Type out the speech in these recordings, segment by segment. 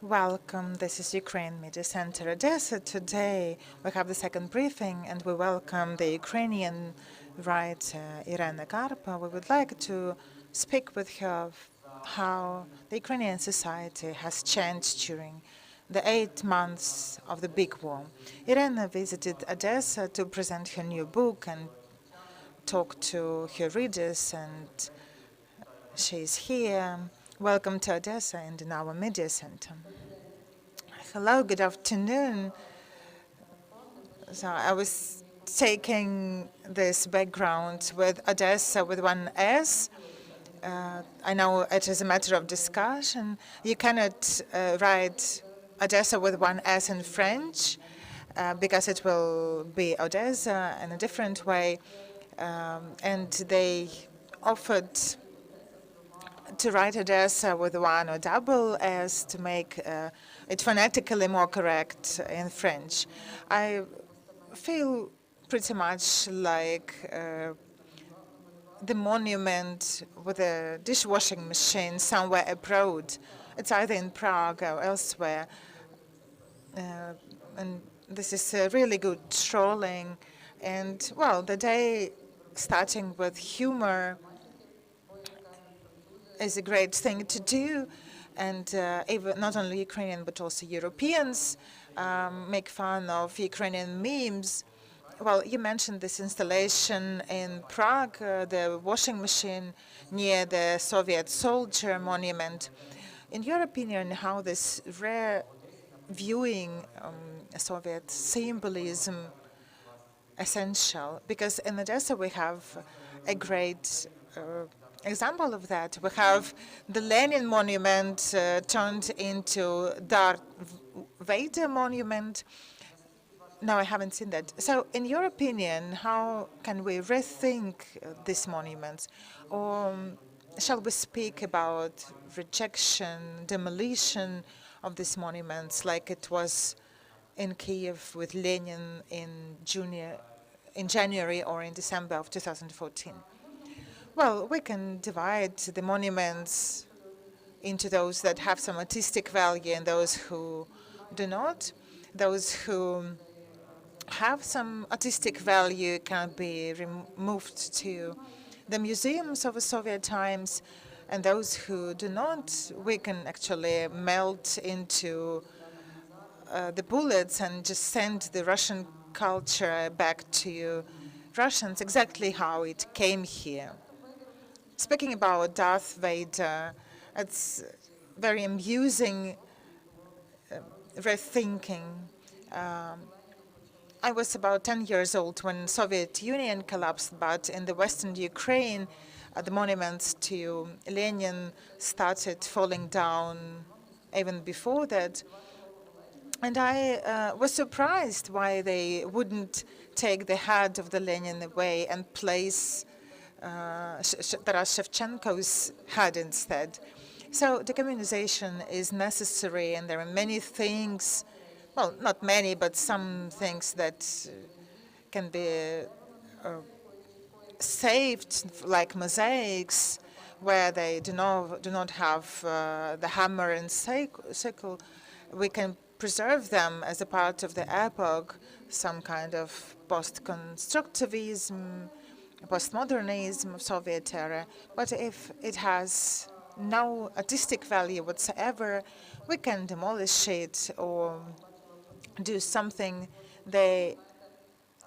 Welcome. This is Ukraine Media Center Odessa. Today we have the second briefing and we welcome the Ukrainian writer Irena Karpa. We would like to speak with her of how the Ukrainian society has changed during the 8 months of the big war. Irena visited Odessa to present her new book and talk to her readers, and she's here. Welcome to Odessa and in our media center. Hello, good afternoon. So I was taking this background with Odessa with one S. I know it is a matter of discussion. You cannot write Odessa with one S in French because it will be Odessa in a different way. And they offered to write Odessa with one or double S to make it phonetically more correct in French. I feel pretty much like the monument with a dishwashing machine somewhere abroad. It's either in Prague or elsewhere. And this is a really good strolling. And, well, the day starting with humor is a great thing to do, and even not only Ukrainian but also Europeans make fun of Ukrainian memes. Well, you mentioned this installation in Prague, the washing machine near the Soviet soldier monument. In your opinion, how this rare viewing Soviet symbolism essential? Because in Odessa we have a great example of that. We have the Lenin monument turned into Darth Vader monument. No, I haven't seen that. So in your opinion, how can we rethink these monuments? Or shall we speak about rejection, demolition of these monuments like it was in Kiev with Lenin in January or in December of 2014? Well, we can divide the monuments into those that have some artistic value and those who do not. Those who have some artistic value can be removed to the museums of the Soviet times, and those who do not, we can actually melt into the bullets and just send the Russian culture back to Russians exactly how it came here. Speaking about Darth Vader, it's very amusing rethinking. I was about 10 years old when Soviet Union collapsed, but in the Western Ukraine, the monuments to Lenin started falling down even before that. And I was surprised why they wouldn't take the head of the Lenin away and place Taras Shevchenko's head instead. So decommunization is necessary, and there are many things, well, not many, but some things that can be saved, like mosaics, where they do not have the hammer and sickle. We can preserve them as a part of the epoch, some kind of post-constructivism, postmodernism of Soviet era. But if it has no artistic value whatsoever, we can demolish it or do something they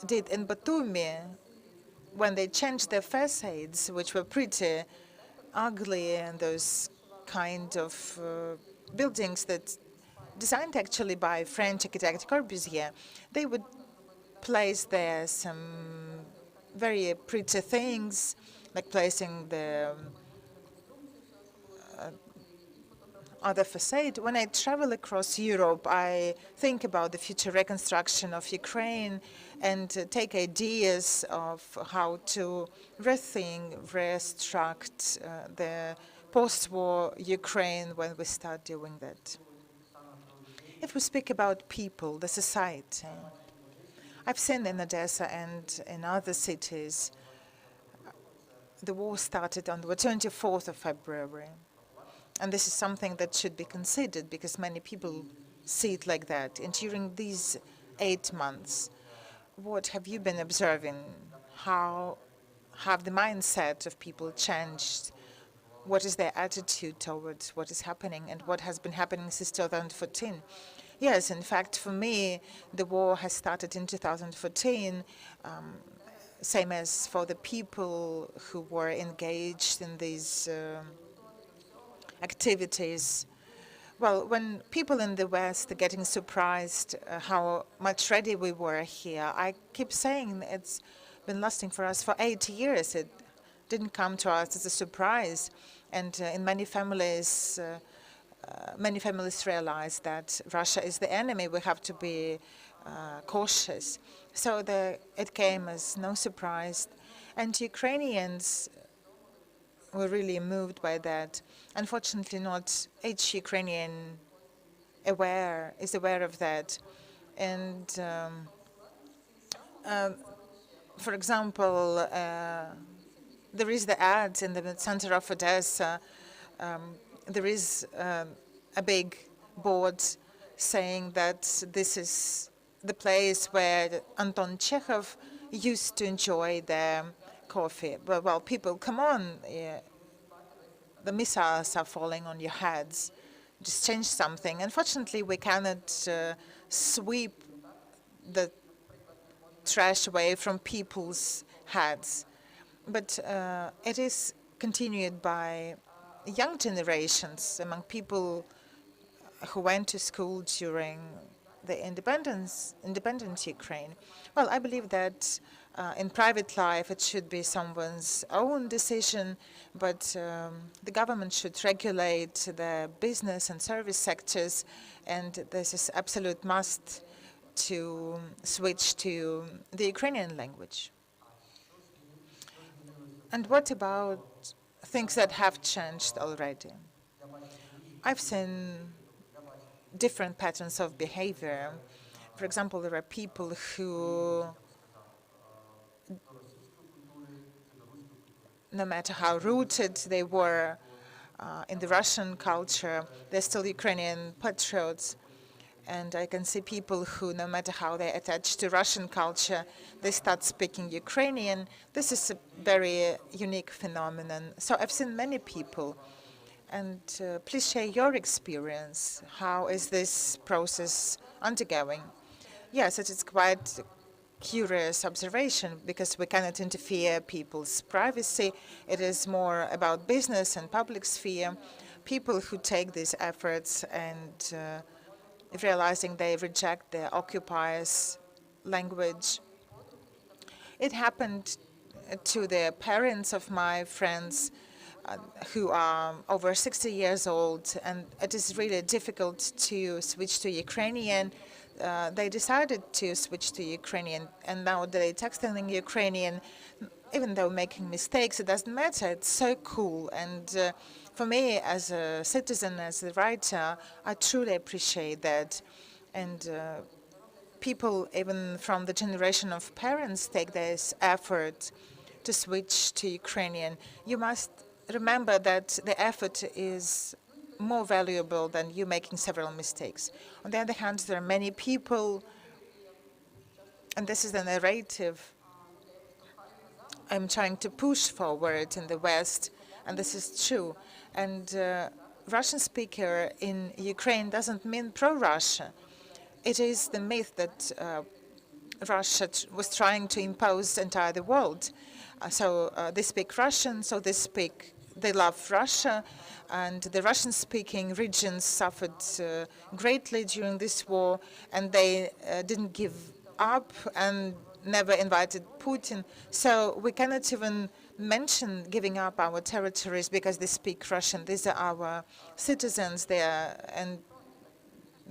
did in Batumi when they changed their facades, which were pretty ugly, and those kind of buildings that designed actually by French architect Corbusier. They would place there some very pretty things, like placing the other facade. When I travel across Europe, I think about the future reconstruction of Ukraine and take ideas of how to rethink, reconstruct the post-war Ukraine when we start doing that. If we speak about people, the society, I've seen in Odessa and in other cities, the war started on the 24th of February. And this is something that should be considered because many people see it like that. And during these 8 months, what have you been observing? How have the mindset of people changed? What is their attitude towards what is happening and what has been happening since 2014? Yes, in fact, for me, the war has started in 2014, same as for the people who were engaged in these activities. Well, when people in the West are getting surprised how much ready we were here, I keep saying it's been lasting for us for 8 years. It didn't come to us as a surprise. And in many families realize that Russia is the enemy. We have to be cautious. So it came as no surprise. And Ukrainians were really moved by that. Unfortunately, not each Ukrainian is aware of that. And for example, there is the ads in the center of Odessa. There is a big board saying that this is the place where Anton Chekhov used to enjoy their coffee. But, well, people, come on. The missiles are falling on your heads. Just change something. Unfortunately, we cannot sweep the trash away from people's heads. But it is continued by young generations among people who went to school during the independent Ukraine. Well, I believe that in private life it should be someone's own decision, but the government should regulate the business and service sectors, and this is absolute must to switch to the Ukrainian language. And what about things that have changed already? I've seen different patterns of behavior. For example, there are people who, no matter how rooted they were in the Russian culture, they're still Ukrainian patriots. And I can see people who, no matter how they attach to Russian culture, they start speaking Ukrainian. This is a very unique phenomenon. So I've seen many people. And please share your experience. How is this process undergoing? Yes, it is quite a curious observation because we cannot interfere people's privacy. It is more about business and public sphere. People who take these efforts and realizing they reject the occupiers' language. It happened to the parents of my friends who are over 60 years old, and it is really difficult to switch to Ukrainian. They decided to switch to Ukrainian, and now they text in Ukrainian. Even though making mistakes, it doesn't matter. It's so cool. And for me, as a citizen, as a writer, I truly appreciate that. And people, even from the generation of parents, take this effort to switch to Ukrainian. You must remember that the effort is more valuable than you making several mistakes. On the other hand, there are many people, and this is the narrative I'm trying to push forward in the West, and this is true. And Russian speaker in Ukraine doesn't mean pro-Russia. It is the myth that Russia was trying to impose entire the world. So they speak Russian, so they love Russia, and the Russian-speaking regions suffered greatly during this war, and they didn't give up and never invited Putin. So we cannot even mention giving up our territories because they speak Russian. These are our citizens there, and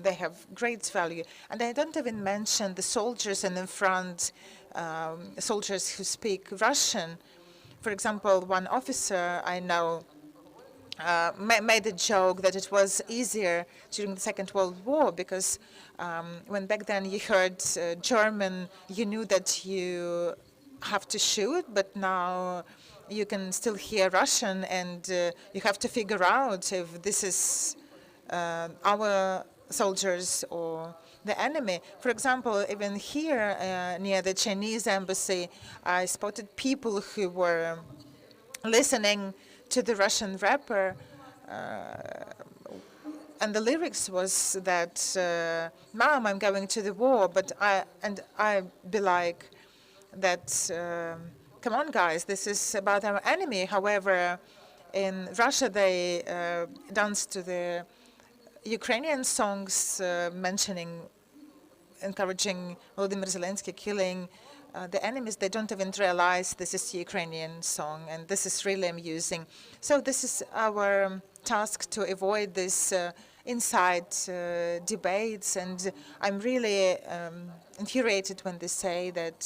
they have great value. And I don't even mention the soldiers in the front, soldiers who speak Russian. For example, one officer I know made a joke that it was easier during the Second World War because when back then you heard German, you knew that you have to shoot, but now you can still hear Russian, and you have to figure out if this is our soldiers or the enemy. For example, even here near the Chinese embassy, I spotted people who were listening to the Russian rapper, and the lyrics was that, "Mom, I'm going to the war," but I be like that. Come on, guys, this is about our enemy. However, in Russia, they dance to the Ukrainian songs encouraging Volodymyr Zelensky killing the enemies. They don't even realize this is a Ukrainian song, and this is really amusing. So this is our task, to avoid this inside debates, and I'm really infuriated when they say that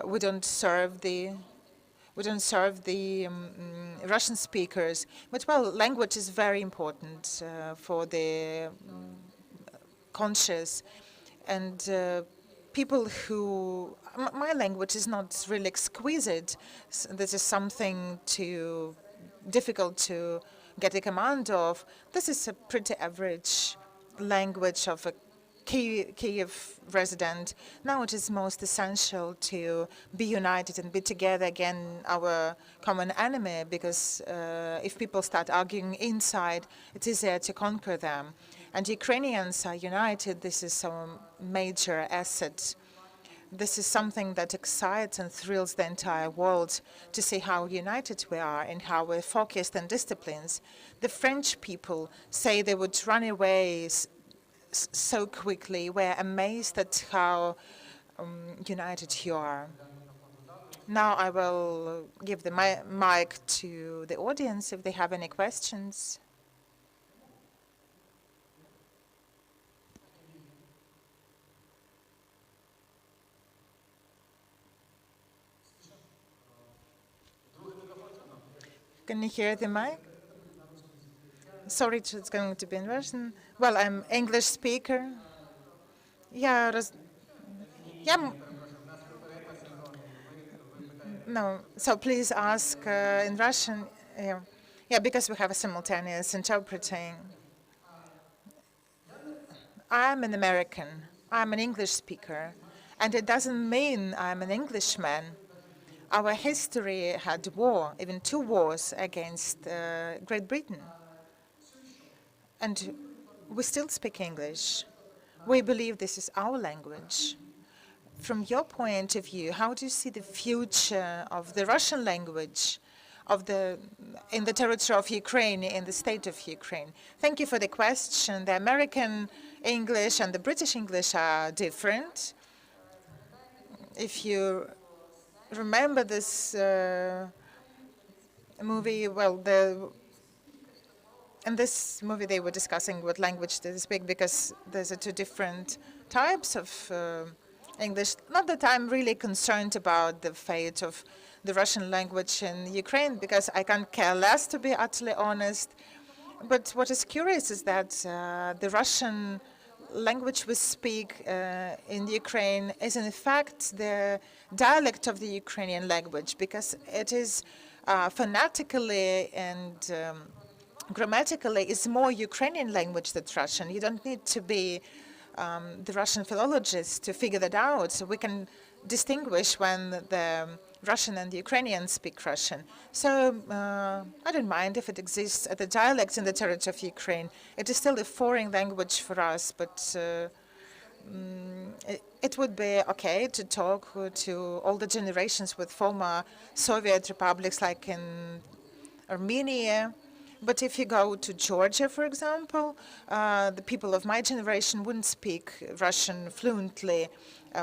we don't serve the Russian speakers. But well, language is very important for the conscious, and people who my language is not really exquisite. This is something too difficult to get a command of. This is a pretty average language of a Kiev resident. Now it is most essential to be united and be together again, our common enemy, because if people start arguing inside, it's easier to conquer them. And Ukrainians are united. This is a major asset. This is something that excites and thrills the entire world, to see how united we are and how we're focused and disciplined. The French people say they would run away so quickly. We're amazed at how united you are. Now I will give the mic to the audience if they have any questions. Can you hear the mic? Sorry, it's going to be in Russian. Well, I'm English speaker. Yeah, no. So please ask in Russian. Yeah, because we have a simultaneous interpreting. I'm an American. I'm an English speaker, and it doesn't mean I'm an Englishman. Our history had war, even 2 wars against Great Britain. And we still speak English. We believe this is our language. From your point of view, how do you see the future of the Russian language in the territory of Ukraine, in the state of Ukraine? Thank you for the question. The American English and the British English are different. If you remember this movie, well, in this movie they were discussing what language they speak, because there's 2 different types of English. Not that I'm really concerned about the fate of the Russian language in Ukraine, because I can't care less, to be utterly honest. But what is curious is that the Russian language we speak in Ukraine is in fact the dialect of the Ukrainian language, because it is phonetically and grammatically is more Ukrainian language than Russian. You don't need to be the Russian philologist to figure that out. So we can distinguish when the Russian and the Ukrainian speak Russian. So I don't mind if it exists as a dialect in the territory of Ukraine. It is still a foreign language for us, but it would be okay to talk to all the generations with former Soviet republics, like in Armenia. But if you go to Georgia, for example, the people of my generation wouldn't speak Russian fluently,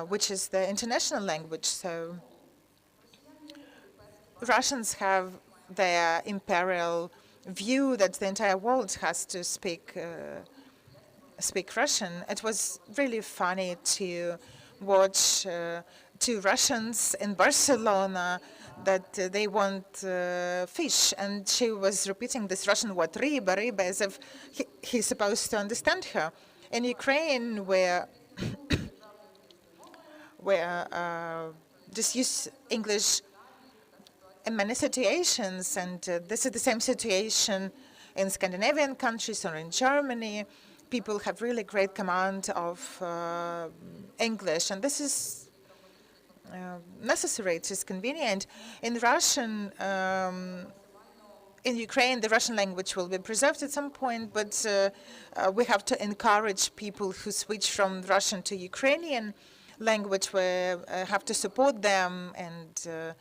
which is the international language. So Russians have their imperial view that the entire world has to speak Russian. It was really funny to watch 2 Russians in Barcelona that they want fish, and she was repeating this Russian word "riba, riba," as if he's supposed to understand her. In Ukraine, where just use English in many situations, and this is the same situation in Scandinavian countries or in Germany. People have really great command of English, and this is necessary, it is convenient. In Russian, in Ukraine, the Russian language will be preserved at some point, but we have to encourage people who switch from Russian to Ukrainian language. We have to support them, and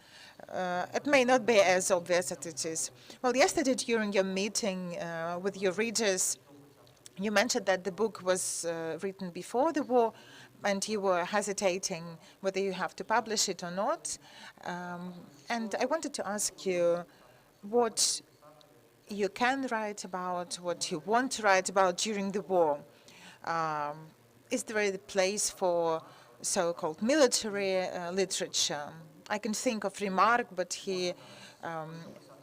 it may not be as obvious as it is. Well, yesterday during your meeting with your readers, you mentioned that the book was written before the war, and you were hesitating whether you have to publish it or not. And I wanted to ask you what you can write about, what you want to write about during the war. Is there a place for so-called military literature? I can think of Remarque, but he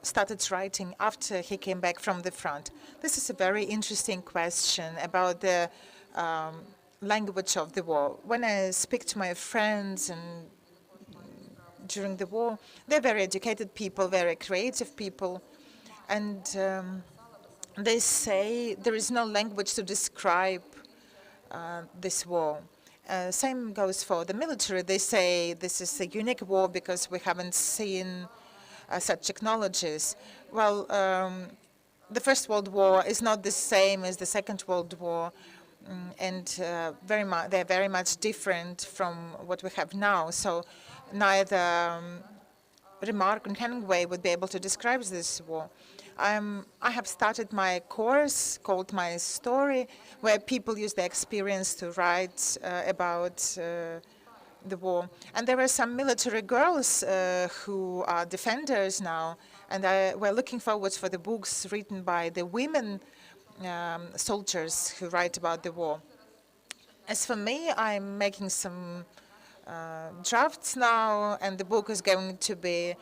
started writing after he came back from the front. This is a very interesting question about the language of the war. When I speak to my friends and during the war, they're very educated people, very creative people, and they say there is no language to describe this war. Same goes for the military. They say this is a unique war because we haven't seen such technologies. Well, the First World War is not the same as the Second World War, and they're very much different from what we have now. So neither Remarque and Hemingway would be able to describe this war. I have started my course called My Story, where people use their experience to write about the war. And there are some military girls who are defenders now, and we're looking forward for the books written by the women soldiers who write about the war. As for me, I'm making some drafts now, and the book is going to be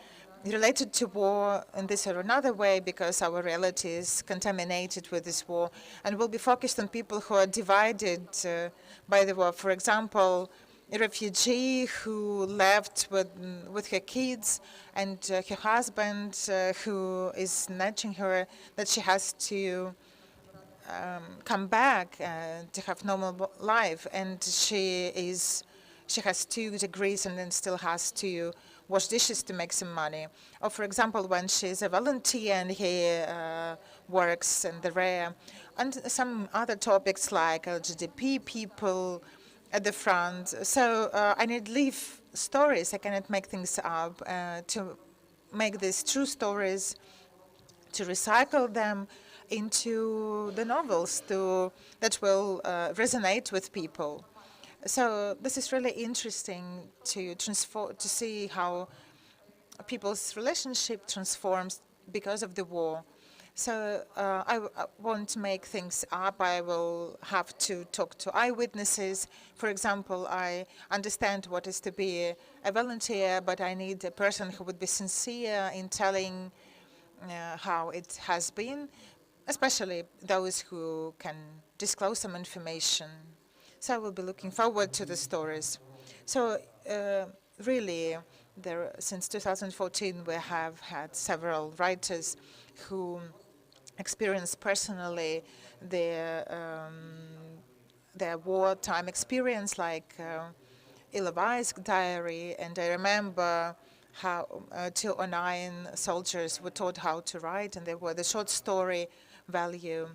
related to war in this or another way because our reality is contaminated with this war, and will be focused on people who are divided by the war. For example, a refugee who left with her kids and her husband who is nudging her that she has to come back to have normal life, and she has 2 degrees and then still has to wash dishes to make some money. Or for example, when she's a volunteer and he works in the RAE, and some other topics like LGBT people at the front. So I need live stories. I cannot make things up. To make these true stories, to recycle them into the novels that will resonate with people. So this is really interesting to see how people's relationship transforms because of the war. So I won't make things up. I will have to talk to eyewitnesses. For example, I understand what is to be a volunteer, but I need a person who would be sincere in telling how it has been, especially those who can disclose some information. So I will be looking forward to the stories. So really, since 2014, we have had several writers who experienced personally their wartime experience, like Ilovaisk diary, and I remember how 209 soldiers were taught how to write, and they were the short story value.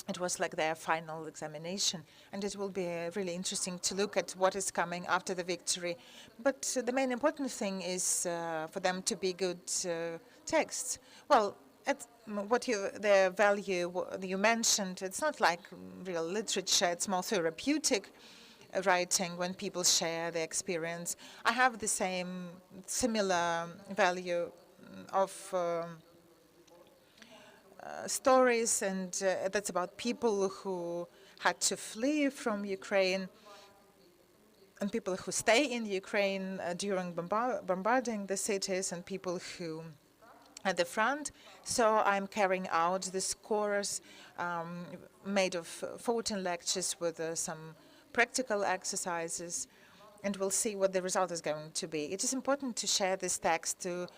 It was like their final examination, and it will be really interesting to look at what is coming after the victory. But the main important thing is for them to be good texts. Well, the value you mentioned, it's not like real literature, it's more therapeutic writing when people share their experience. I have the similar value of stories, and that's about people who had to flee from Ukraine and people who stay in Ukraine during bombarding the cities and people who at the front. So I'm carrying out this course made of 14 lectures with some practical exercises. and we'll see what the result is going to be. It is important to share this text to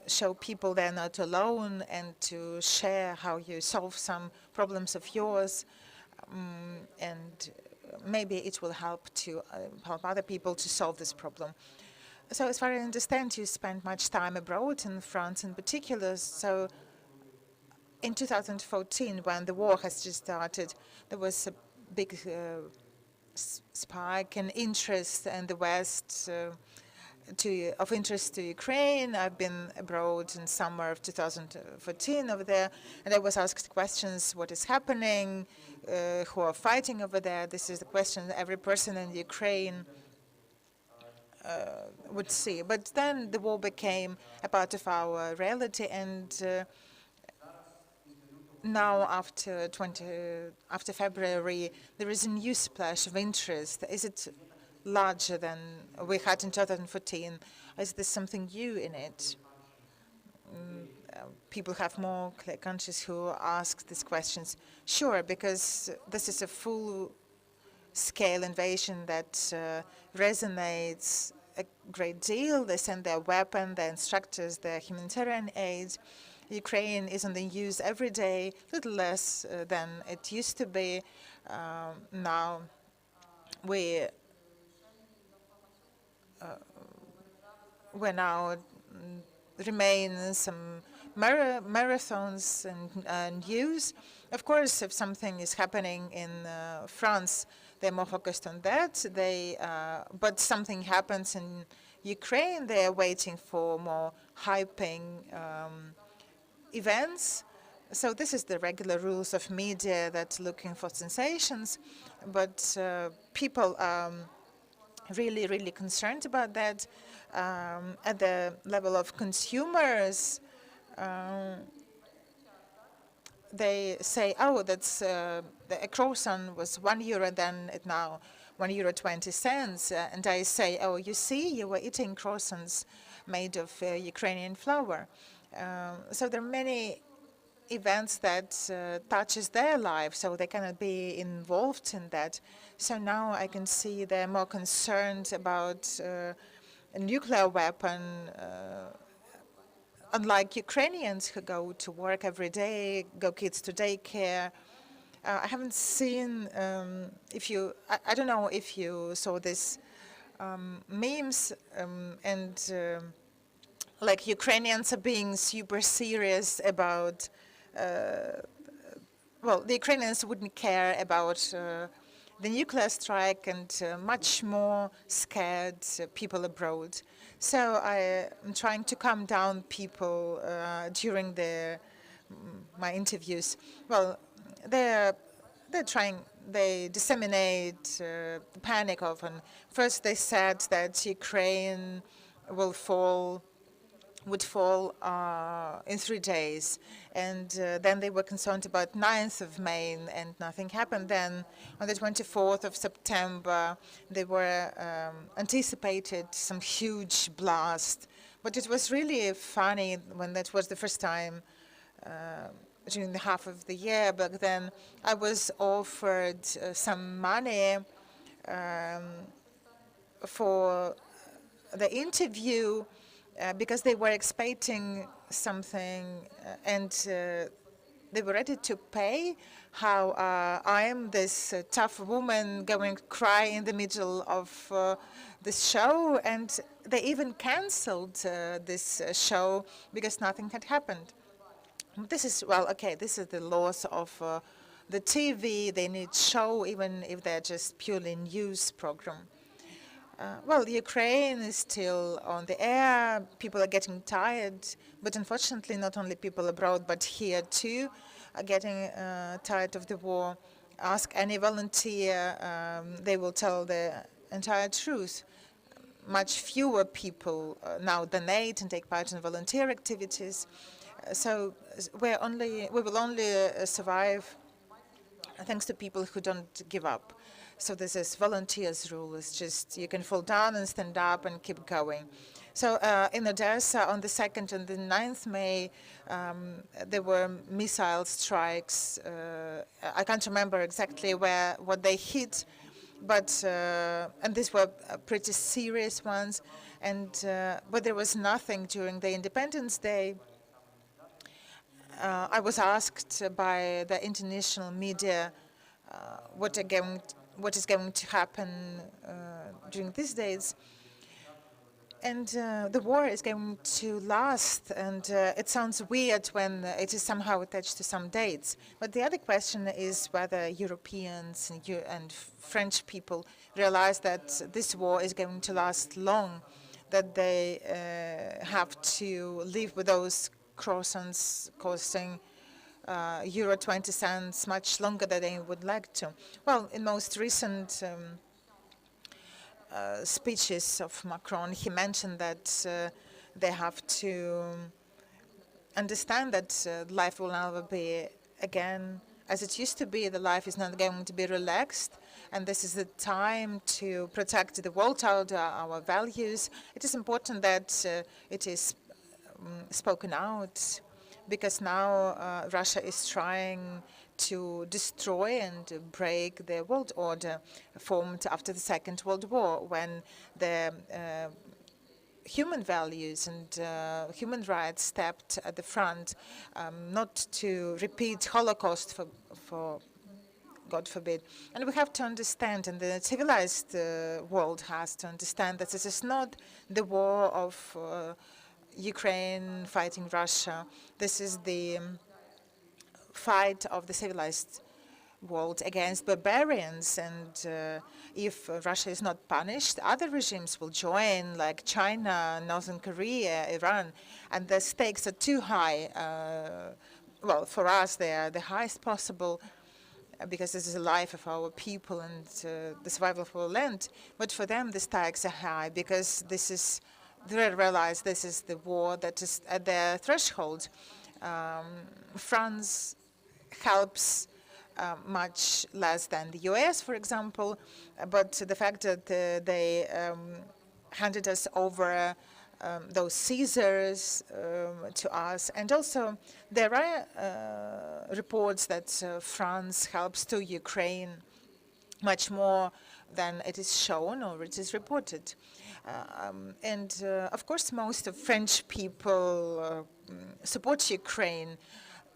show people they're not alone and to share how you solve some problems of yours, and maybe it will help to help other people to solve this problem. So as far as I understand, you spent much time abroad, in France in particular. So in 2014, when the war has just started, there was a big spike in interest in the West, of interest to Ukraine. I've been abroad in summer of 2014 over there, and I was asked questions: what is happening? Who are fighting over there? This is the question every person in Ukraine would see. But then the war became a part of our reality, and now after February, there is a new splash of interest. Is it larger than we had in 2014? Is there something new in it? People have more clear countries who ask these questions. Sure, because this is a full-scale invasion that resonates a great deal. They send their weapon, their instructors, their humanitarian aid. Ukraine is on the news every day, a little less than it used to be. Now we now remain in some marathons and news. Of course, if something is happening in France, they're more focused on that. But something happens in Ukraine, they're waiting for more hyping events. So this is the regular rules of media that's looking for sensations. But people are really, really concerned about that. At the level of consumers, they say, oh, that's a croissant was €1, then it now €1.20. And I say, oh, you see, you were eating croissants made of Ukrainian flour. So there are many events that touches their life, so they cannot be involved in that. So now I can see they're more concerned about a nuclear weapon, unlike Ukrainians who go to work every day, go kids to daycare. I haven't seen, I don't know if you saw this memes like Ukrainians are being super serious about, well, the Ukrainians wouldn't care about the nuclear strike, and much more scared people abroad. So I am trying to calm down people during my interviews. Well, they disseminate the panic often. First they said that Ukraine would fall in 3 days, and then they were concerned about 9th of May, and nothing happened. Then on the 24th of September, they were anticipated some huge blast. But it was really funny when that was the first time during the half of the year. But then I was offered some money for the interview, because they were expecting something, and they were ready to pay. How I am this tough woman going to cry in the middle of this show, and they even cancelled this show because nothing had happened. This is, well, okay, this is the laws of the TV. They need show even if they're just purely news program. Well, Ukraine is still on the air. People are getting tired, but unfortunately, not only people abroad, but here too, are getting tired of the war. Ask any volunteer, they will tell the entire truth. Much fewer people now donate and take part in volunteer activities. So we will only survive thanks to people who don't give up. So this is volunteers' rule. It's just you can fall down and stand up and keep going. So in Odessa on the 2nd and the 9th May, there were missile strikes. I can't remember exactly what they hit, but and these were pretty serious ones, and but there was nothing during the Independence Day. I was asked by the international media what is going to happen during these days. And the war is going to last, and it sounds weird when it is somehow attached to some dates. But the other question is whether Europeans and French people realize that this war is going to last long, that they have to live with those croissants costing euro 20 cents much longer than they would like to. Well, in most recent speeches of Macron, he mentioned that they have to understand that life will never be again as it used to be. The life is not going to be relaxed, and this is the time to protect the world order, our values. It is important that it is spoken out, because now Russia is trying to destroy and break the world order formed after the Second World War, when the human values and human rights stepped at the front, not to repeat Holocaust for God forbid. And we have to understand, and the civilized world has to understand, that this is not the war of Ukraine fighting Russia. This is the fight of the civilized world against barbarians, and if Russia is not punished, other regimes will join, like China, Northern Korea, Iran, and the stakes are too high. Well, for us, they are the highest possible, because this is the life of our people and the survival of our land. But for them, the stakes are high, because this is, they realize this is the war that is at their threshold. France helps much less than the US, for example, but the fact that they handed us over those Caesars to us, and also there are reports that France helps to Ukraine much more than it is shown or it is reported. And of course, most of French people support Ukraine.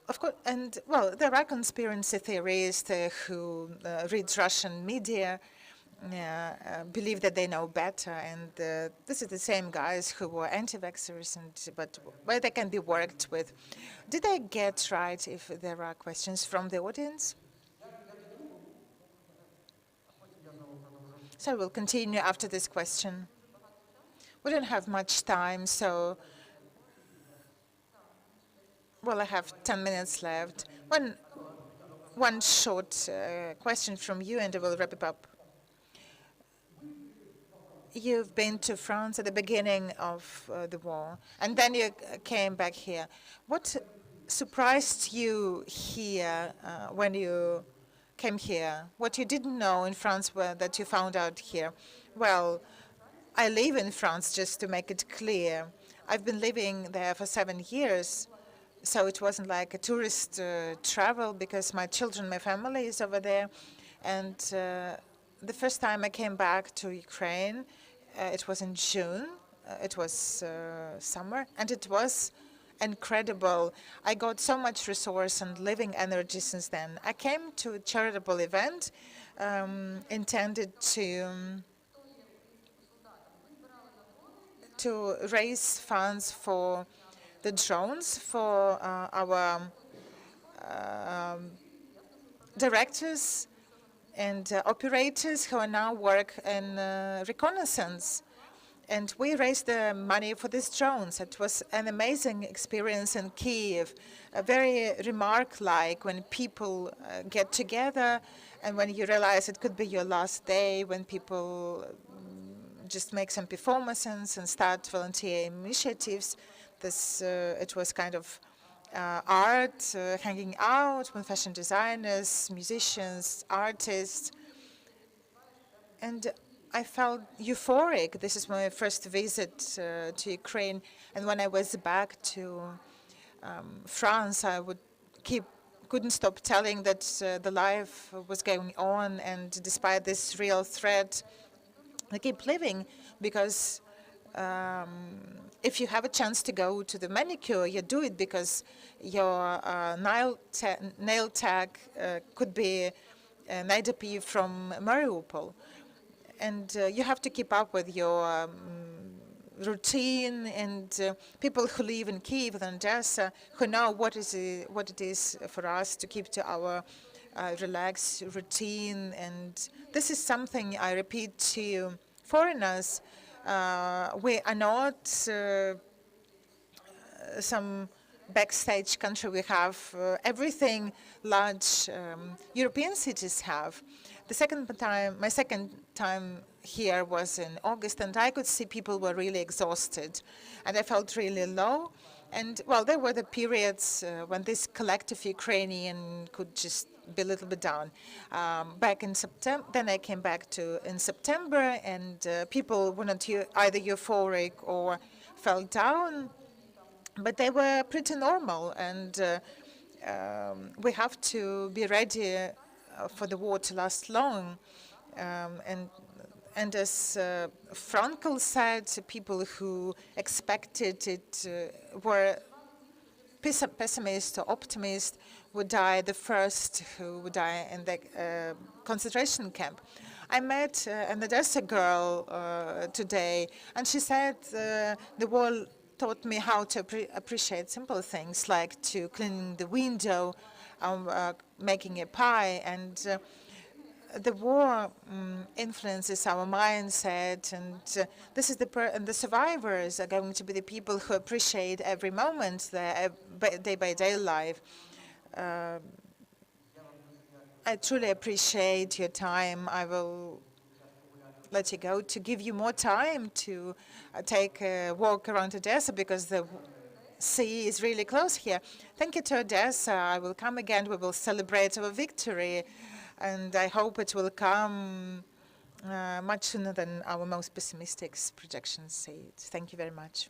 Of course, and well, there are conspiracy theorists who read Russian media, believe that they know better, and this is the same guys who were anti-vaxxers, but they can be worked with. Did I get right if there are questions from the audience? So we'll continue after this question. We don't have much time, so well, I have 10 minutes left. One short question from you, and I will wrap it up. You've been to France at the beginning of the war, and then you came back here. What surprised you here when you came here? What you didn't know in France that you found out here? Well, I live in France, just to make it clear. I've been living there for 7 years. So it wasn't like a tourist travel, because my children, my family is over there. And the first time I came back to Ukraine, it was in June. It was summer, and it was incredible. I got so much resource and living energy since then. I came to a charitable event intended to raise funds for the drones, for our directors and operators who are now work in reconnaissance. And we raised the money for these drones. It was an amazing experience in Kyiv, very remark-like, when people get together and when you realize it could be your last day, when people just make some performances and start volunteer initiatives. It was kind of art, hanging out with fashion designers, musicians, artists. And I felt euphoric. This is my first visit to Ukraine. And when I was back to France, I would keep couldn't stop telling that the life was going on, and despite this real threat, they keep living, because if you have a chance to go to the manicure, you do it because your nail tag could be an IDP from Mariupol. And you have to keep up with your routine, and people who live in Kyiv and Odessa, who know what it is for us to keep to our relaxed routine. And this is something I repeat to foreigners. We are not some backstage country. We have everything large European cities have. My second time here was in August, and I could see people were really exhausted, and I felt really low. And well, there were the periods when this collective Ukrainian could just be a little bit down. Back in September, then I came back in September, and people were not either euphoric or fell down, but they were pretty normal. And we have to be ready for the war to last long. And as Frankel said, people who expected it were pessimist or optimist would die the first who would die in the concentration camp. I met an Odessa girl today, and she said the war taught me how to appreciate simple things, like to cleaning the window, making a pie. And the war influences our mindset, and this is and the survivors are going to be the people who appreciate every moment, their day-by-day life. I truly appreciate your time. I will let you go to give you more time to take a walk around Odessa, because the sea is really close here. Thank you to Odessa. I will come again. We will celebrate our victory, and I hope it will come much sooner than our most pessimistic projections say it. Thank you very much.